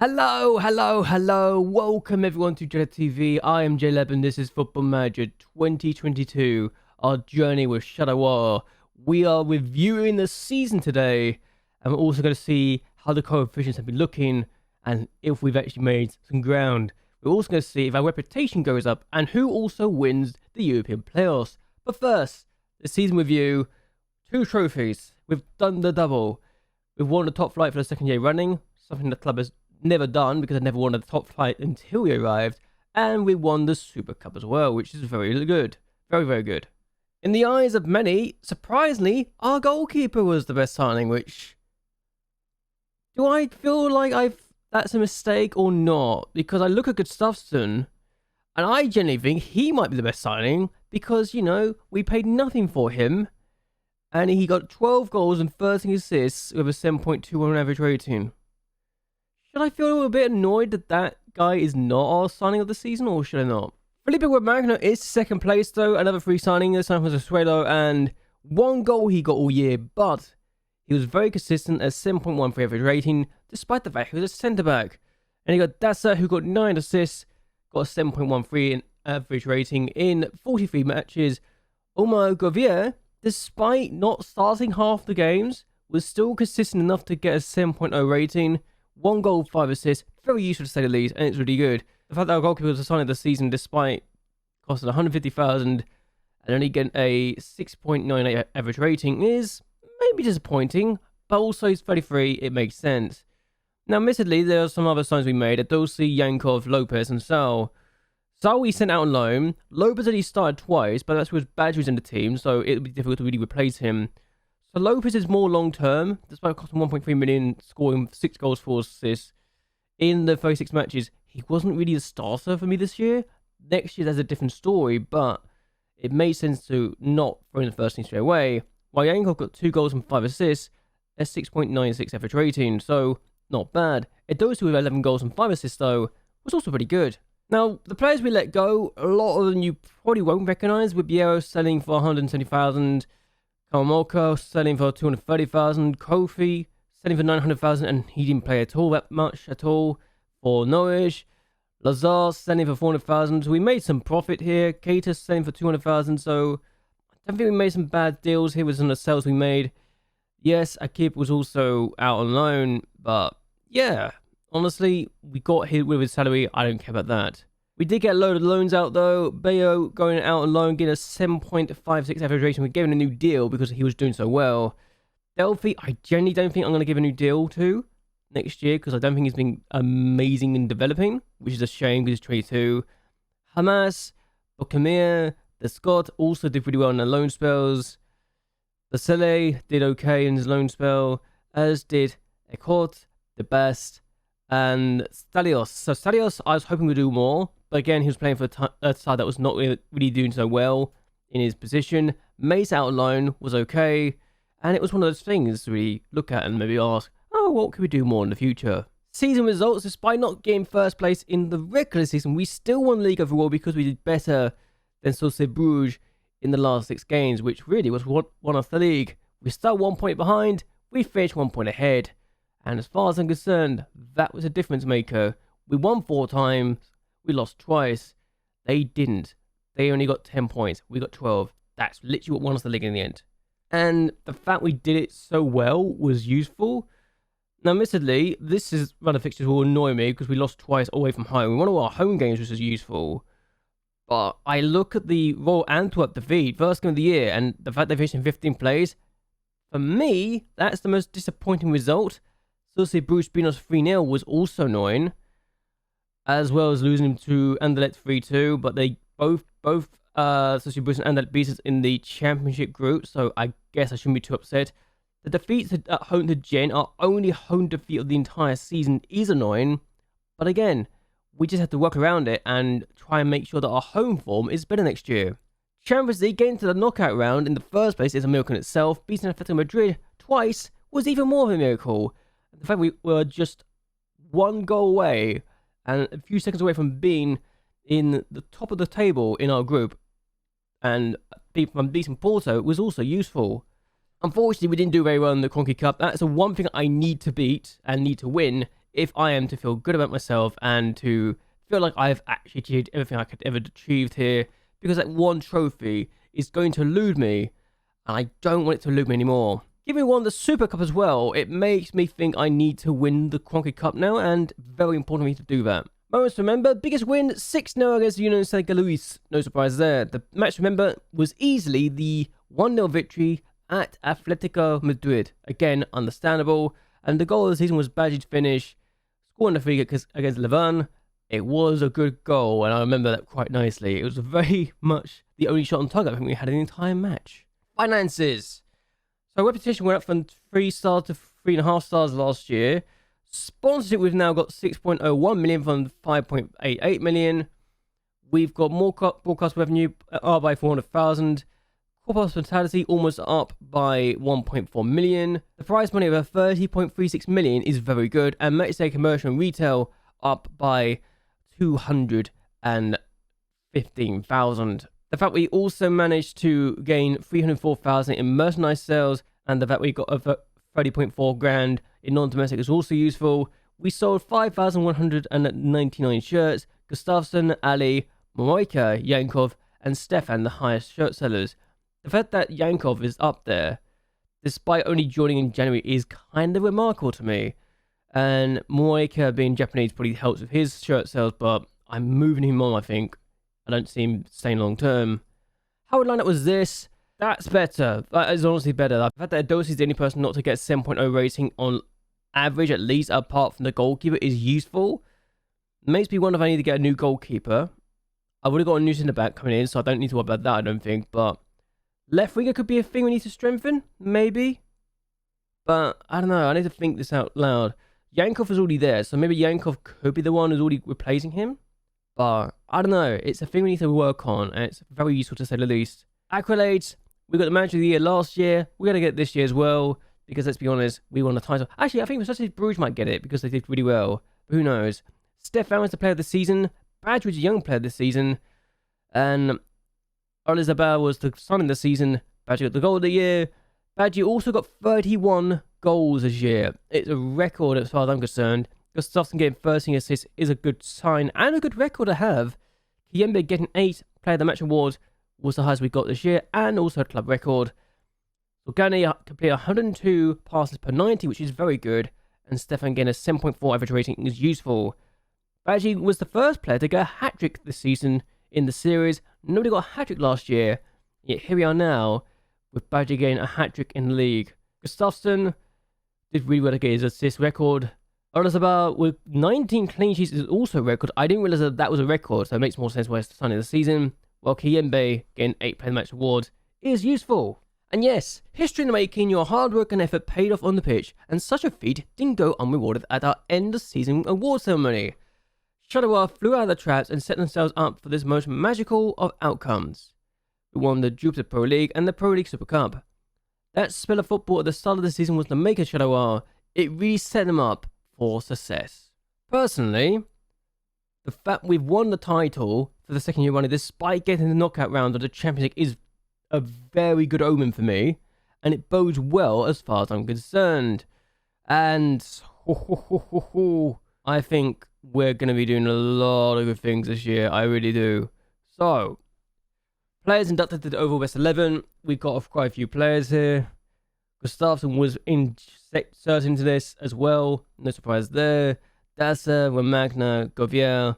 Hello. Welcome everyone to JLABTV. I am JLAB and this is Football Manager 2022. Our journey with Charleroi. We are reviewing the season today, and we're also going to see how the coefficients have been looking and if we've actually made some ground. We're also going to see if our reputation goes up and who also wins the European playoffs. But first, the season review. 2 trophies. We've done the double. We've won the top flight for the second year running, something the club has never done because I never won the top flight until we arrived, and we won the Super Cup as well, which is very good. Very good. In the eyes of many, surprisingly, our goalkeeper was the best signing, which... do I feel like that's a mistake or not? Because I look at Gustafsson, and I genuinely think he might be the best signing because, you know, we paid nothing for him, and he got 12 goals and 13 assists with a 7.21 average rating. Should I feel a little bit annoyed that that guy is not our signing of the season, or should I not? Felipe Romagno is second place though, another free signing, this time was Venezuela, and 1 goal he got all year, but he was very consistent at 7.13 average rating, despite the fact he was a centre-back. And he got Dasa, who got 9 assists, got a 7.13 in average rating in 43 matches. Omar Govier, despite not starting half the games, was still consistent enough to get a 7.0 rating. 1 goal, 5 assists, very useful to say the least, and it's really good. The fact that our goalkeeper was the signing of the season despite costing 150,000 and only getting a 6.98 average rating is maybe disappointing, but also he's 33, it makes sense. Now, admittedly, there are some other signs we made: Adosi, Yankov, Lopez, and Sal. Sal we sent out on loan. Lopez only started twice, but that's with Badgers in the team, so it would be difficult to really replace him. So Lopez is more long-term, despite costing 1.3 million, scoring 6 goals, 4 assists in the 36 matches. He wasn't really a starter for me this year. Next year, there's a different story, but it made sense to not throw in the first team straight away. While Yankov got 2 goals and 5 assists, a 6.96 average rating, so not bad. Edosu with 11 goals and 5 assists, though, was also pretty good. Now, the players we let go, a lot of them you probably won't recognise, with Biero selling for 170,000, Kawamoka selling for 230,000, Kofi selling for 900,000, and he didn't play at all that much at all for Norwich. Lazar selling for 400,000, so we made some profit here. Keita selling for 200,000, so I don't think we made some bad deals here with some of the sales we made. Yes, Akib was also out on loan, but yeah, honestly, we got hit with his salary. I don't care about that. We did get a load of loans out though. Bayo going out on loan, getting a 7.56 average rating. We gave him a new deal because he was doing so well. Delphi, I genuinely don't think I'm going to give a new deal to next year because I don't think he's been amazing in developing, which is a shame because he's 22. Hamas, Bokamir, the Scott also did pretty well in their loan spells. Basile did okay in his loan spell, as did Ekot, the best, and Stalios. So Stalios, I was hoping we'd do more, but again, he was playing for a side that was not really doing so well in his position. Mace out on loan was okay, and it was one of those things to really look at and maybe ask, oh, what could we do more in the future? Season results, despite not getting first place in the regular season, we still won league overall because we did better than Société Bruges in the last 6 games, which really was what won us the league. We start 1 point behind, we finished 1 point ahead. And as far as I'm concerned, that was a difference maker. We won 4 times, we lost twice. They didn't. They only got 10 points. We got 12. That's literally what won us the league in the end. And the fact we did it so well was useful. Now, admittedly, this is run of fixtures will annoy me because we lost twice away from home. One of our home games was useful. But I look at the Royal Antwerp defeat, first game of the year, and the fact they finished in 15th place. For me, that's the most disappointing result. Société Bruges beating us 3-0 was also annoying, as well as losing to Anderlecht 3-2, but they both Société Bruges and Anderlecht beat us in the Championship group, so I guess I shouldn't be too upset. The defeats at home to Gen, our only home defeat of the entire season, is annoying, but again, we just have to work around it and try and make sure that our home form is better next year. Champions League, getting to the knockout round in the first place is a miracle in itself. Beating Atletico Madrid twice was even more of a miracle. The fact we were just 1 goal away and a few seconds away from being in the top of the table in our group and from beating Porto was also useful. Unfortunately, we didn't do very well in the Conky Cup. That's the one thing I need to beat and need to win if I am to feel good about myself and to feel like I've actually achieved everything I could ever achieved here, because that one trophy is going to elude me, and I don't want it to elude me anymore. Given we won the Super Cup as well, it makes me think I need to win the Cronkey Cup now, and very important for me to do that. Moments to remember, biggest win, 6-0 against Union St. Louis. No surprise there. The match to remember was easily the 1-0 victory at Atletico Madrid. Again, understandable. And the goal of the season was Badge's finish, scoring the free kick against Levan. It was a good goal, and I remember that quite nicely. It was very much the only shot on target I think we had in the entire match. Finances. So reputation went up from 3 stars to 3.5 stars last year. Sponsorship, we've now got 6.01 million from 5.88 million. We've got more broadcast revenue up by 400,000. Corporate hospitality almost up by 1.4 million. The prize money of 30.36 million is very good. And matchday commercial and retail up by 215,000. The fact we also managed to gain 304,000 in merchandise sales, and the fact we got over 30.4 grand in non-domestic is also useful. We sold 5,199 shirts. Gustafsson, Ali, Moika, Yankov, and Stefan, the highest shirt sellers. The fact that Yankov is up there, despite only joining in January, is kind of remarkable to me. And Moika being Japanese probably helps with his shirt sales, but I'm moving him on, I think. I don't see him staying long term. How would lineup was this? That's better. That is honestly better. The fact that Adosi is the only person not to get 7.0 rating on average, at least apart from the goalkeeper, is useful. Makes me wonder if I need to get a new goalkeeper. I would have got a new centre back coming in, so I don't need to worry about that, I don't think. But left winger could be a thing we need to strengthen, maybe. But I don't know. I need to think this out loud. Yankov is already there, so maybe Yankov could be the one who's already replacing him. But I don't know. It's a thing we need to work on, and it's very useful to say the least. Accolades. We got the Manager of the Year last year. We're going to get it this year as well, because let's be honest, we won the title. Actually, I think Society Bruges might get it because they did really well. But who knows? Stefan was the player of the season. Badge was a young player of the season. And Olizabal was the signing of the season. Badge got the goal of the year. Badge also got 31 goals this year. It's a record as far as I'm concerned. Gustafsson getting 13 assists is a good sign and a good record to have. Kiembe getting 8 Player of the Match award was the highest we got this year, and also a club record. Organi completed 102 passes per 90, which is very good, and Stefan getting a 7.4 average rating is useful. Badgie was the first player to get a hat-trick this season in the series. Nobody got a hat-trick last year, yet here we are now with Badgie getting a hat-trick in the league. Gustafsson did really well to get his assist record. Olazabal with 19 clean sheets is also a record. I didn't realize that was a record, so it makes more sense why it's the signing of the season. While Kiembe getting 8 Player of the Match awards is useful. And yes, history in the making, your hard work and effort paid off on the pitch, and such a feat didn't go unrewarded at our end of season award ceremony. Charleroi flew out of the traps and set themselves up for this most magical of outcomes. We won the Jupiler Pro League and the Pro League Super Cup. That spell of football at the start of the season was the maker of Charleroi. It really set them up for success. Personally, the fact we've won the title for the second year running despite getting the knockout round of the Champions League is a very good omen for me, and it bodes well as far as I'm concerned. And I think we're going to be doing a lot of good things this year. I really do. So, players inducted to the overall best 11. We've got quite a few players here. Gustafsson was inserted into this as well. No surprise there. Dasa, Romagna, Govier,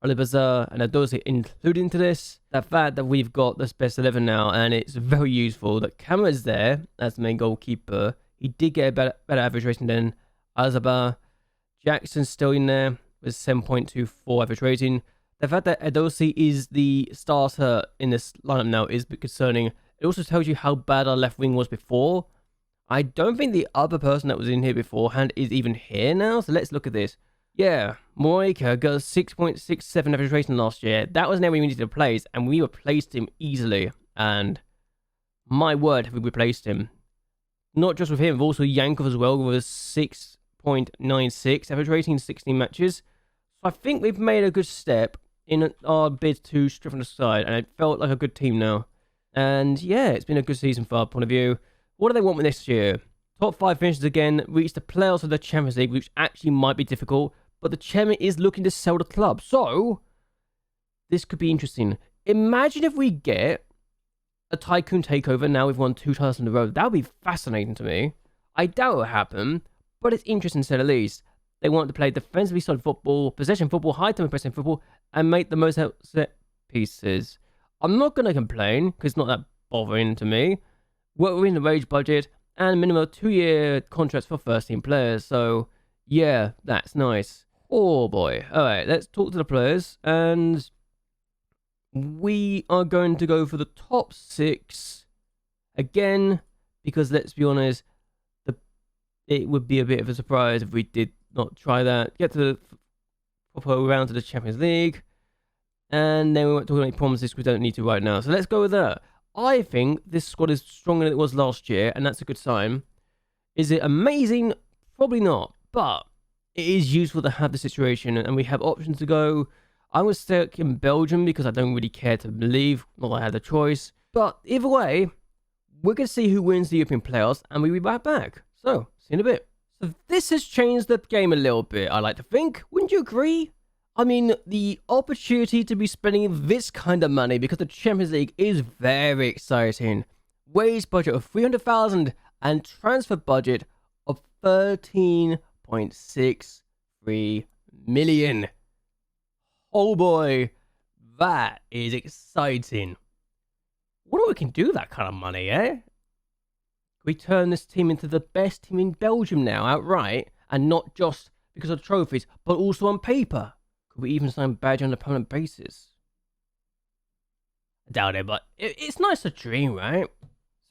Olibazar, and Adosi included into this. The fact that we've got this best 11 now, and it's very useful that Camera's there as the main goalkeeper. He did get a better average rating than Azaba. Jackson's still in there with 7.24 average rating. The fact that Adosi is the starter in this lineup now is a bit concerning. It also tells you how bad our left wing was before. I don't think the other person that was in here beforehand is even here now, so let's look at this. Yeah, Moika got a 6.67 average rating last year. That was an area we needed to replace, and we replaced him easily. And my word, have we replaced him. Not just with him, but also Yankov as well, with a 6.96 average rating in 16 matches. So I think we've made a good step in our bid to strengthen the side, and it felt like a good team now. And yeah, it's been a good season from our point of view. What do they want with next year? Top 5 finishes again, reach the playoffs of the Champions League, which actually might be difficult, but the chairman is looking to sell the club. So, this could be interesting. Imagine if we get a tycoon takeover. Now we've won 2 titles in a row. That would be fascinating to me. I doubt it will happen, but it's interesting to say the least. They want to play defensively solid football, possession football, high tempo pressing football, and make the most out set pieces. I'm not going to complain, because it's not that bothering to me. We're within the wage budget, and minimum 2-year contracts for first-team players. So, yeah, that's nice. Oh, boy. All right, let's talk to the players, and we are going to go for the top 6 again, because let's be honest, it would be a bit of a surprise if we did not try that. Get to the proper round to the Champions League, and then we won't talk about any promises we don't need to right now. So let's go with that. I think this squad is stronger than it was last year, and that's a good sign. Is it amazing? Probably not, but it is useful to have the situation, and we have options to go. I was stuck in Belgium because I don't really care to leave, not that I had a choice. But either way, we're going to see who wins the European playoffs, and we'll be right back. So, see you in a bit. So this has changed the game a little bit, I like to think. Wouldn't you agree? I mean, the opportunity to be spending this kind of money because the Champions League is very exciting. Wage budget of 300,000 and transfer budget of 13.63 million. Oh boy, that is exciting. What if we can do that kind of money, eh? We turn this team into the best team in Belgium now, outright, and not just because of trophies, but also on paper. Could we even sign Badger on a permanent basis? I doubt it, but it's nice to dream, right?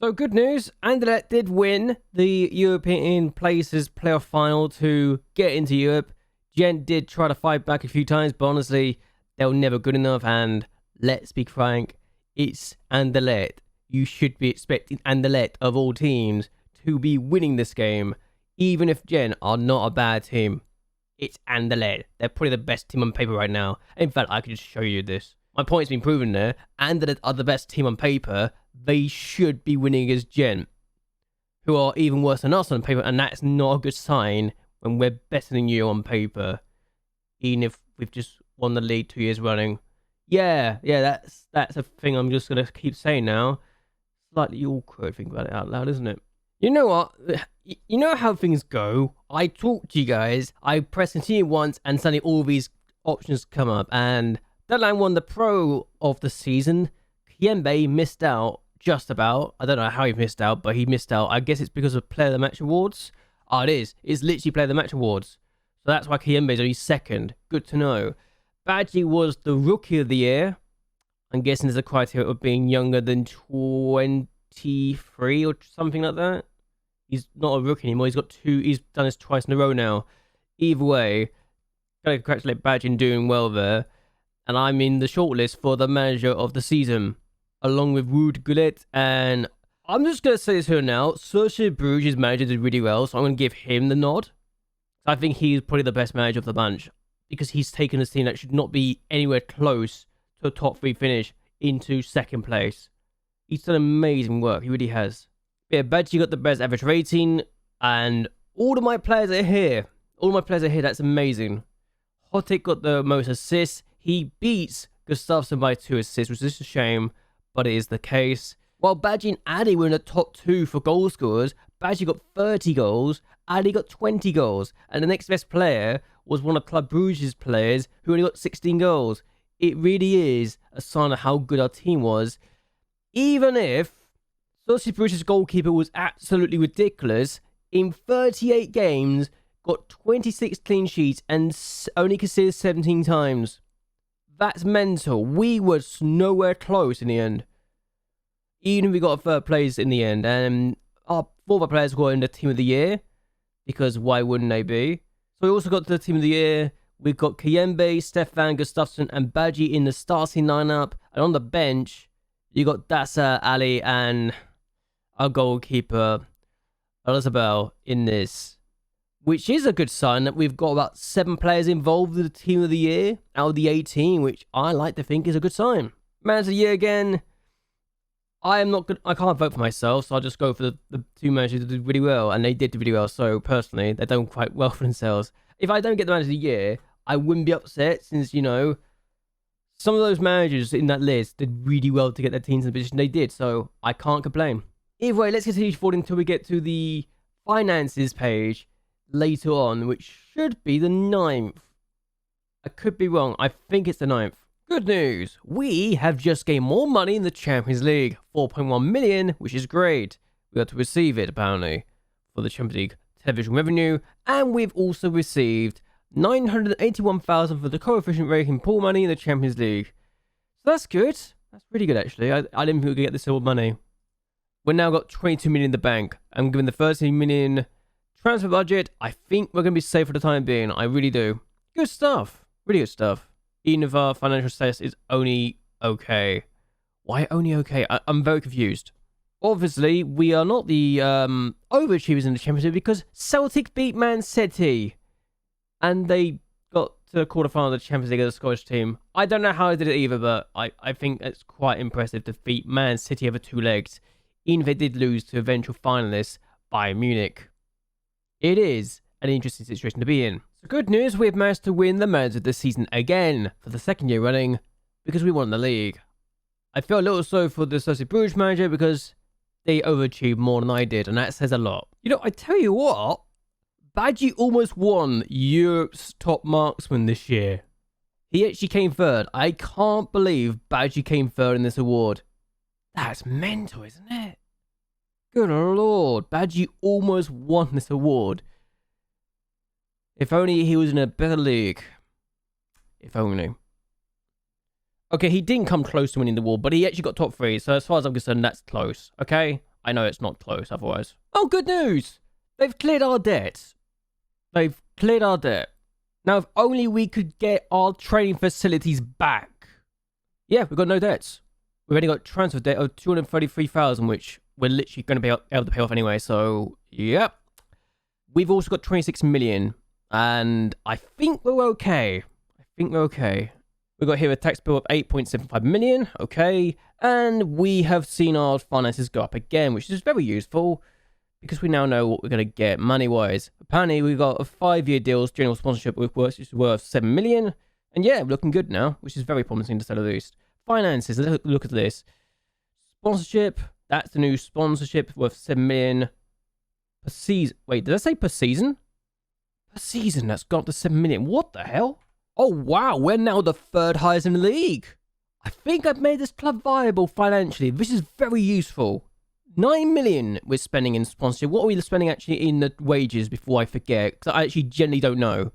So good news, Anderlecht did win the European Places playoff final to get into Europe. Gent did try to fight back a few times, but honestly, they were never good enough, and let's be frank, it's Anderlecht. You should be expecting Anderlecht, of all teams, to be winning this game, even if Gent are not a bad team. It's Anderlecht. They're probably the best team on paper right now. In fact, I could just show you this. My point's been proven there. Anderlecht are the best team on paper. They should be winning against Gent, who are even worse than us on paper, and that's not a good sign when we're better than you on paper, even if we've just won the league 2 years running. Yeah, that's a thing I'm just going to keep saying now. Slightly awkward, think about it out loud, isn't it? You know what? You know how things go. I talk to you guys, I press continue once, and suddenly all these options come up, and Deadline won the Pro of the season. Kiembe missed out, just about. I don't know how he missed out, but he missed out. I guess it's because of Player of the Match Awards. Oh, it is. It's literally Player of the Match Awards. So that's why Kiembe is only second. Good to know. Badgie was the Rookie of the Year. I'm guessing there's a criteria of being younger than 23 or something like that. He's not a rookie anymore. He's got 2. He's done this twice in a row now. Either way, gotta congratulate Badgie in doing well there. And I'm in the shortlist for the manager of the season, along with Ruud Gullit. And I'm just gonna say this here now. Cercle Bruges' manager did really well, so I'm gonna give him the nod. I think he's probably the best manager of the bunch, because he's taken a team that should not be anywhere close to a top 3 finish into second place. He's done amazing work. He really has. Yeah, Badgie got the best average rating, and all of my players are here. All of my players are here. That's amazing. Hotik got the most assists. He beats Gustafsson by 2 assists, which is a shame, but it is the case. While Badgie and Addy were in the top 2 for goal scorers, Badgie got 30 goals, Addy got 20 goals, and the next best player was one of Club Bruges' players who only got 16 goals. It really is a sign of how good our team was. Even if Cercle Bruges' goalkeeper was absolutely ridiculous, in 38 games, got 26 clean sheets and only conceded 17 times. That's mental. We were nowhere close in the end. Even if we got a third place in the end. And our 4 of our players got in the Team of the Year, because why wouldn't they be? So we also got the Team of the Year. We've got Kiembe, Stefan, Gustafsson, and Badgie in the starting lineup. And on the bench, you got Dasa, Ali, and our goalkeeper, Elizabeth, in this. Which is a good sign that we've got about 7 players involved in the Team of the Year out of the 18, which I like to think is a good sign. Man of the Year again. I am not good. I can't vote for myself, so I'll just go for the two managers that did really well, and they did do really well. So personally, they're doing quite well for themselves. If I don't get the manager of the year, I wouldn't be upset, since, you know, some of those managers in that list did really well to get their teams in the position they did. So I can't complain. Either way, let's continue forward until we get to the finances page later on, which should be the 9th. I could be wrong. I think it's the 9th. Good news, we have just gained more money in the Champions League, 4.1 million, which is great. We got to receive it, apparently, for the Champions League television revenue, and we've also received 981,000 for the coefficient rating pool money in the Champions League. So that's good. That's really good, actually. I didn't think we could get this sort of money. We've now got 22 million in the bank. I'm given the 13 million transfer budget. I think we're going to be safe for the time being. I really do. Good stuff. Really good stuff. Even if our financial status is only okay. Why only okay? I'm very confused. Obviously, we are not the overachievers in the Champions League because Celtic beat Man City. And they got to the quarterfinal of the Champions League as a Scottish team. I don't know how I did it either, but I think it's quite impressive to beat Man City over 2 legs. Even if they did lose to eventual finalists Bayern Munich. It is an interesting situation to be in. So good news, we've managed to win the manager this season again for the 2nd year running because we won the league. I feel a little sorry for the Celtic Bruges manager because they overachieved more than I did, and that says a lot. You know, I tell you what, Badgie almost won Europe's top marksman this year. He actually came 3rd. I can't believe Badgie came 3rd in this award. That's mental, isn't it? Good lord, Badgie almost won this award. If only he was in a better league. If only. Okay, he didn't come close to winning the award, but he actually got top 3. So as far as I'm concerned, that's close. Okay? I know it's not close otherwise. Oh, good news! They've cleared our debt. They've cleared our debt. Now, if only we could get our training facilities back. Yeah, we've got no debts. We've only got transfer debt of 233,000, which we're literally going to be able to pay off anyway. So, yep. We've also got 26 million. And I think we're okay. We've got here a tax bill of 8.75 million. Okay. And we have seen our finances go up again, which is very useful because we now know what we're going to get money-wise. Apparently, we've got a 5-year deal, general sponsorship, which is worth 7 million. And yeah, we're looking good now, which is very promising to say the least. Finances, let's look at this. Sponsorship, that's the new sponsorship worth 7 million per season. Wait, did I say per season? Per season, that's got to 7 million. What the hell? Oh, wow, we're now the 3rd highest in the league. I think I've made this club viable financially. This is very useful. 9 million we're spending in sponsorship. What are we spending actually in the wages before I forget? Because I actually generally don't know.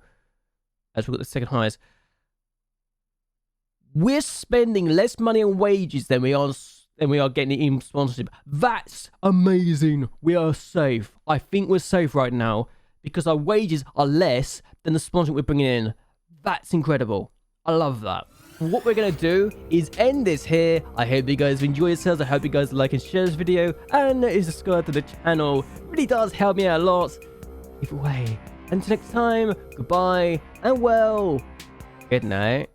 As we've got the 2nd highest. We're spending less money on wages than we are getting in sponsorship. That's amazing. We are safe. I think we're safe right now because our wages are less than the sponsorship we're bringing in. That's incredible. I love that. What we're going to do is end this here. I hope you guys enjoy yourselves. I hope you guys like and share this video and subscribe to the channel. It really does help me out a lot. Either way, until next time, goodbye and well, good night.